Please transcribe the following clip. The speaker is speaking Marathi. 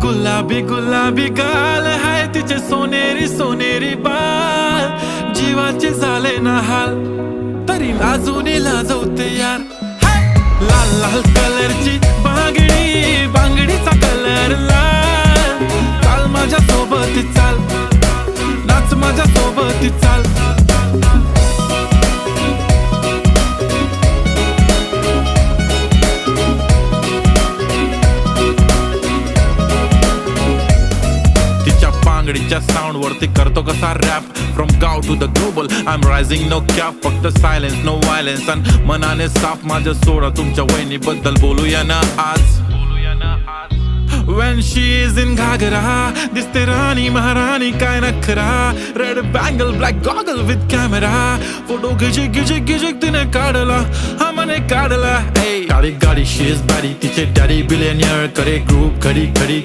गुलाबी गुलाबी गाल हाय तिचे सोनेरी सोनेरी बाल जीवाचे झाले ना हाल तरी अजूनही लाजवते यार लाल लाल कलरची बांगडी बांगडीचा कलर लाल चाल माझ्या सोबत चाल नाच माझ्या सोबत चाल बांगडीच्या साऊंड वरती करतो कसा रॅप फ्रॉम गाव to the global I am rising no cap फक्त सायलेन्स नो व्हायलेन्स आणि मनाने साफ माझं सोडा तुमच्या वहिनीबद्दल बोलूया ना आज When she is in घागरा दिसते राणी महाराणी काय नखरा red bangle black goggle with camera photo घिजिक घिजिक घिजिक तिने काढला हा मने काढला काळी गाडी शी इज बॅडी तिचे डॅडी बिलियनियर करे ग्रुप घडी घडी